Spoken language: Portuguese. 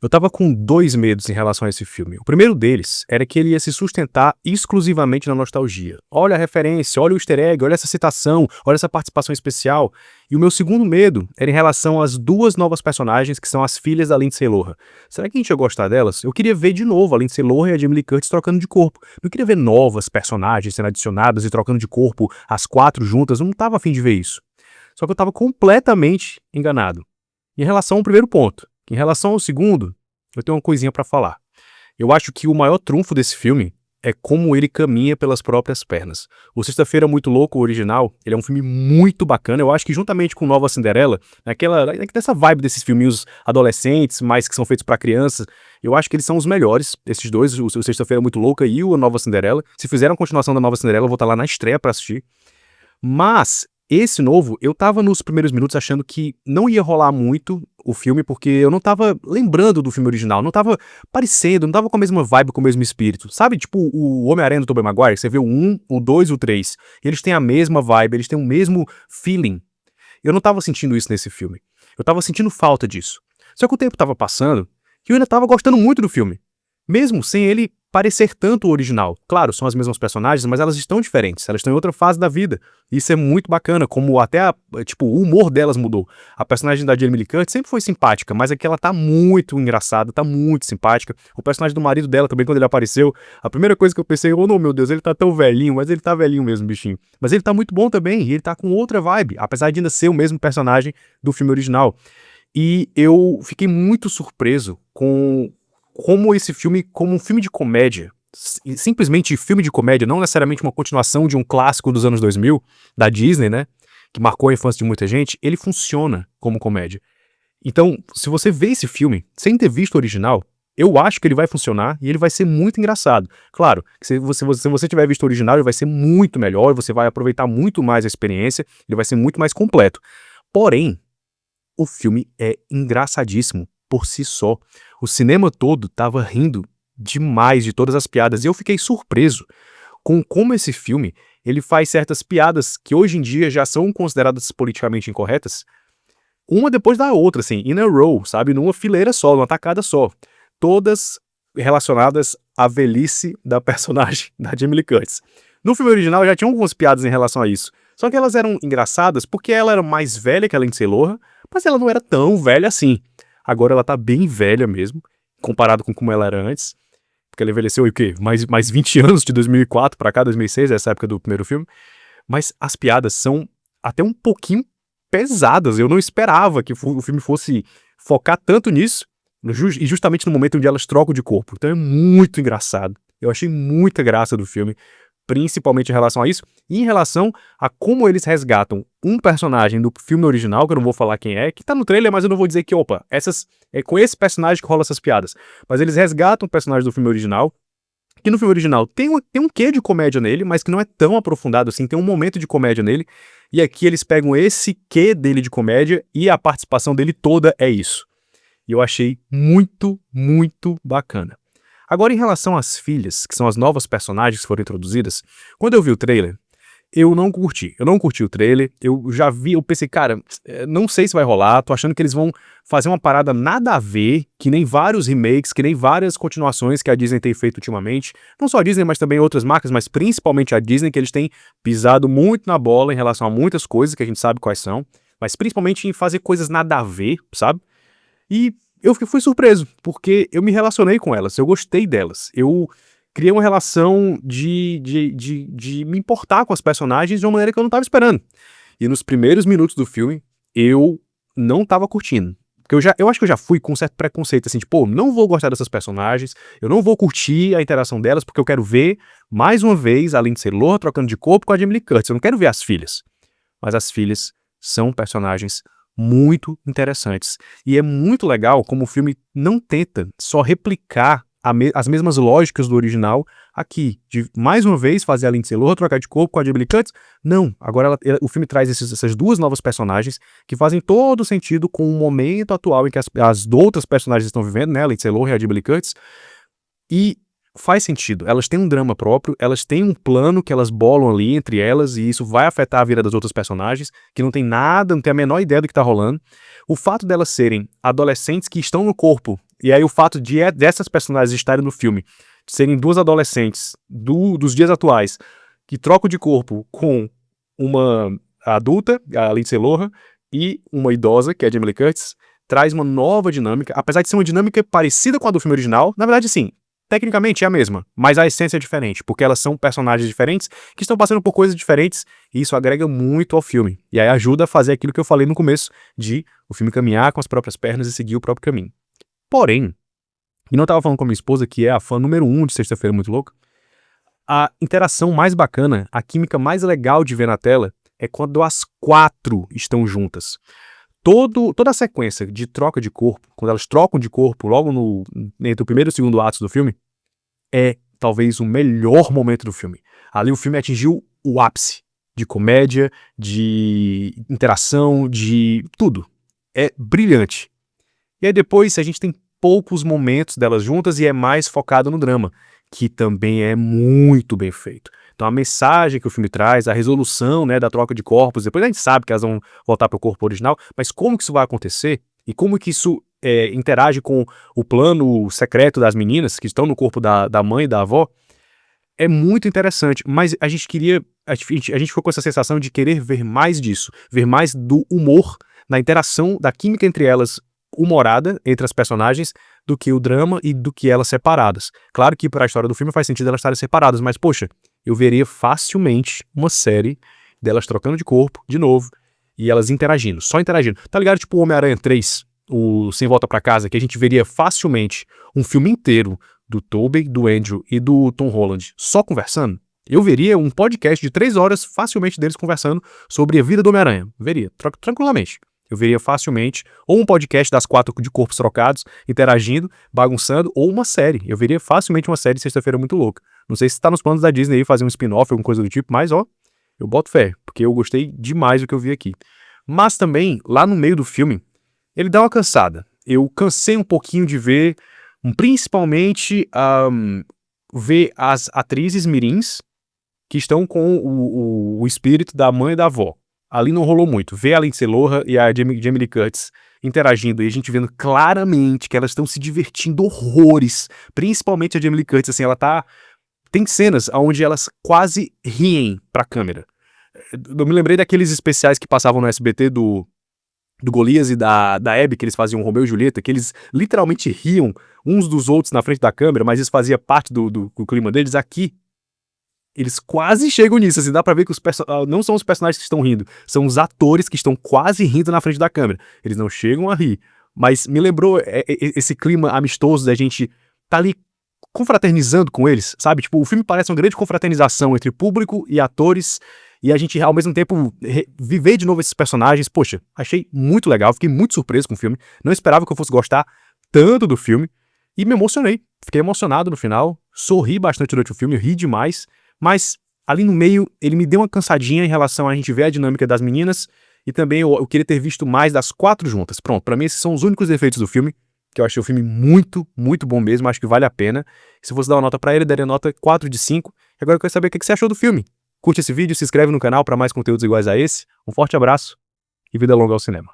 Eu tava com dois medos em relação a esse filme. O primeiro deles era que ele ia se sustentar exclusivamente na nostalgia. Olha a referência, olha o easter egg, olha essa citação, olha essa participação especial. E o meu segundo medo era em relação às duas novas personagens que são as filhas da Lindsay Lohan. Será que a gente ia gostar delas? Eu queria ver de novo a Lindsay Lohan e a Jamie Lee Curtis trocando de corpo. Não queria ver novas personagens sendo adicionadas e trocando de corpo as quatro juntas. Eu não tava a fim de ver isso. Só que eu tava completamente enganado. Em relação ao primeiro ponto. Em relação ao segundo, eu tenho uma coisinha pra falar. Eu acho que o maior trunfo desse filme é como ele caminha pelas próprias pernas. O Sexta-feira Muito Louco, o original, ele é um filme muito bacana. Eu acho que juntamente com Nova Cinderela, nessa vibe desses filminhos adolescentes, mas que são feitos pra crianças, eu acho que eles são os melhores, esses dois, o Sexta-feira Muito Louca e o Nova Cinderela. Se fizeram a continuação da Nova Cinderela, eu vou estar lá na estreia pra assistir. Mas esse novo, eu tava nos primeiros minutos achando que não ia rolar muito o filme, porque eu não tava lembrando do filme original, não tava parecendo, não tava com a mesma vibe, com o mesmo espírito. Sabe, tipo o Homem-Aranha do Tobey Maguire, você vê o 1, o 2 e o 3, eles têm a mesma vibe, eles têm o mesmo feeling. Eu não tava sentindo isso nesse filme. Eu tava sentindo falta disso. Só que o tempo tava passando e eu ainda tava gostando muito do filme. Mesmo sem ele parecer tanto o original. Claro, são as mesmas personagens, mas elas estão diferentes, elas estão em outra fase da vida. Isso é muito bacana, como até o humor delas mudou. A personagem da Jamie Lee Curtis sempre foi simpática, mas aqui ela tá muito engraçada, tá muito simpática. O personagem do marido dela também, quando ele apareceu, a primeira coisa que eu pensei, oh não, meu Deus, ele tá tão velhinho, mas ele tá velhinho mesmo, bichinho. Mas ele tá muito bom também, e ele tá com outra vibe, apesar de ainda ser o mesmo personagem do filme original. E eu fiquei muito surpreso com como esse filme, como um filme de comédia, simplesmente filme de comédia, não necessariamente uma continuação de um clássico dos anos 2000, da Disney, né, que marcou a infância de muita gente, ele funciona como comédia. Então, se você vê esse filme, sem ter visto o original, eu acho que ele vai funcionar e ele vai ser muito engraçado. Claro, que se você tiver visto o original, ele vai ser muito melhor, você vai aproveitar muito mais a experiência, ele vai ser muito mais completo. Porém, o filme é engraçadíssimo por si só. O cinema todo tava rindo demais de todas as piadas e eu fiquei surpreso com como esse filme ele faz certas piadas que hoje em dia já são consideradas politicamente incorretas, uma depois da outra, assim, in a row, sabe? Numa fileira só, numa tacada só. Todas relacionadas à velhice da personagem da Jamie Lee Curtis. No filme original já tinha algumas piadas em relação a isso, só que elas eram engraçadas porque ela era mais velha que a Lindsay Lohan, mas ela não era tão velha assim. Agora ela tá bem velha mesmo, comparado com como ela era antes. Porque ela envelheceu o quê? Mais 20 anos, de 2004 pra cá, 2006, essa época do primeiro filme. Mas as piadas são até um pouquinho pesadas. Eu não esperava que o filme fosse focar tanto nisso, e justamente no momento onde elas trocam de corpo. Então é muito engraçado. Eu achei muita graça do filme, principalmente em relação a isso, e em relação a como eles resgatam um personagem do filme original, que eu não vou falar quem é, que tá no trailer, mas eu não vou dizer que, opa, é com esse personagem que rola essas piadas. Mas eles resgatam o personagem do filme original, que no filme original tem um quê de comédia nele, mas que não é tão aprofundado assim, tem um momento de comédia nele, e aqui eles pegam esse quê dele de comédia e a participação dele toda é isso. E eu achei muito, muito bacana. Agora, em relação às filhas, que são as novas personagens que foram introduzidas, quando eu vi o trailer, eu não curti. Eu não curti o trailer, eu já vi, eu pensei, cara, não sei se vai rolar, tô achando que eles vão fazer uma parada nada a ver, que nem vários remakes, que nem várias continuações que a Disney tem feito ultimamente. Não só a Disney, mas também outras marcas, mas principalmente a Disney, que eles têm pisado muito na bola em relação a muitas coisas que a gente sabe quais são, mas principalmente em fazer coisas nada a ver, sabe? E eu fui surpreso, porque eu me relacionei com elas, eu gostei delas. Eu criei uma relação de me importar com as personagens de uma maneira que eu não tava esperando. E nos primeiros minutos do filme, eu não tava curtindo. Porque eu acho que eu já fui com um certo preconceito, assim, tipo, não vou gostar dessas personagens, eu não vou curtir a interação delas, porque eu quero ver, mais uma vez, a Lindsay Lohan trocando de corpo com a Jamie Lee Curtis. Eu não quero ver as filhas. Mas as filhas são personagens muito interessantes. E é muito legal como o filme não tenta só replicar as mesmas lógicas do original aqui, de mais uma vez fazer a Lindsay Lohan trocar de corpo com a Jamie Lee Curtis. Não, agora o filme traz essas duas novas personagens que fazem todo sentido com o momento atual em que as outras personagens estão vivendo, né, a Lindsay Lohan e a Jamie Lee Curtis, e faz sentido. Elas têm um drama próprio, elas têm um plano que elas bolam ali entre elas, e isso vai afetar a vida das outras personagens, que não tem nada, não tem a menor ideia do que tá rolando. O fato delas serem adolescentes que estão no corpo, e aí o fato dessas personagens estarem no filme, de serem duas adolescentes dos dias atuais, que trocam de corpo com uma adulta, a Lindsay Lohan, e uma idosa, que é a Jamie Lee Curtis, traz uma nova dinâmica, apesar de ser uma dinâmica parecida com a do filme original, na verdade sim, tecnicamente é a mesma, mas a essência é diferente, porque elas são personagens diferentes que estão passando por coisas diferentes, e isso agrega muito ao filme. E aí ajuda a fazer aquilo que eu falei no começo, de o filme caminhar com as próprias pernas e seguir o próprio caminho. Porém, e não estava falando com a minha esposa, que é a fã número 1 de Sexta-feira Muito Louca, a interação mais bacana, a química mais legal de ver na tela, é quando as quatro estão juntas. Toda a sequência de troca de corpo, quando elas trocam de corpo logo entre o primeiro e o segundo ato do filme, é talvez o melhor momento do filme. Ali o filme atingiu o ápice de comédia, de interação, de tudo. É brilhante. E aí depois a gente tem poucos momentos delas juntas e é mais focado no drama, que também é muito bem feito. Então a mensagem que o filme traz, a resolução, né, da troca de corpos, depois a gente sabe que elas vão voltar para o corpo original, mas como que isso vai acontecer e como que isso interage com o plano secreto das meninas que estão no corpo da mãe e da avó, é muito interessante, mas a gente ficou com essa sensação de querer ver mais disso, ver mais do humor, na interação, da química entre elas, humorada entre as personagens, do que o drama e do que elas separadas. Claro que para a história do filme faz sentido elas estarem separadas, mas poxa, eu veria facilmente uma série delas trocando de corpo, de novo, e elas interagindo, só interagindo. Tá ligado? Tipo o Homem-Aranha 3, o Sem Volta Pra Casa, que a gente veria facilmente um filme inteiro do Tobey, do Andrew e do Tom Holland só conversando. Eu veria um podcast de 3 horas facilmente deles conversando sobre a vida do Homem-Aranha. Veria, tranquilamente. Eu veria facilmente, ou um podcast das 4 de corpos trocados, interagindo, bagunçando, ou uma série. Eu veria facilmente uma série de Sexta-feira Muito Louca. Não sei se tá nos planos da Disney aí fazer um spin-off, alguma coisa do tipo, mas ó, eu boto fé, porque eu gostei demais do que eu vi aqui. Mas também, lá no meio do filme, ele dá uma cansada. Eu cansei um pouquinho de ver, principalmente, ver as atrizes mirins que estão com o espírito da mãe e da avó. Ali não rolou muito. Ver a Lindsay Lohan e a Jamie Lee Curtis interagindo e a gente vendo claramente que elas estão se divertindo horrores. Principalmente a Jamie Lee Curtis, assim, ela tá... Tem cenas onde elas quase riem pra câmera. Eu me lembrei daqueles especiais que passavam no SBT do Golias e da Hebe, que eles faziam Romeu e Julieta, que eles literalmente riam uns dos outros na frente da câmera, mas isso fazia parte do clima deles. Aqui, eles quase chegam nisso, assim, dá pra ver que não são os personagens que estão rindo, são os atores que estão quase rindo na frente da câmera. Eles não chegam a rir, mas me lembrou esse clima amistoso da gente tá ali confraternizando com eles, sabe? Tipo, o filme parece uma grande confraternização entre público e atores, e a gente, ao mesmo tempo, viver de novo esses personagens. Poxa, achei muito legal, fiquei muito surpreso com o filme, não esperava que eu fosse gostar tanto do filme, e me emocionei. Fiquei emocionado no final, sorri bastante durante o filme, ri demais, mas ali no meio ele me deu uma cansadinha em relação a gente ver a dinâmica das meninas, e também eu queria ter visto mais das 4 juntas. Pronto, pra mim esses são os únicos defeitos do filme, que eu achei o filme muito, muito bom mesmo, acho que vale a pena. Se eu fosse dar uma nota pra ele, daria nota 4 de 5. E agora eu quero saber o que você achou do filme. Curte esse vídeo, se inscreve no canal para mais conteúdos iguais a esse. Um forte abraço e vida longa ao cinema.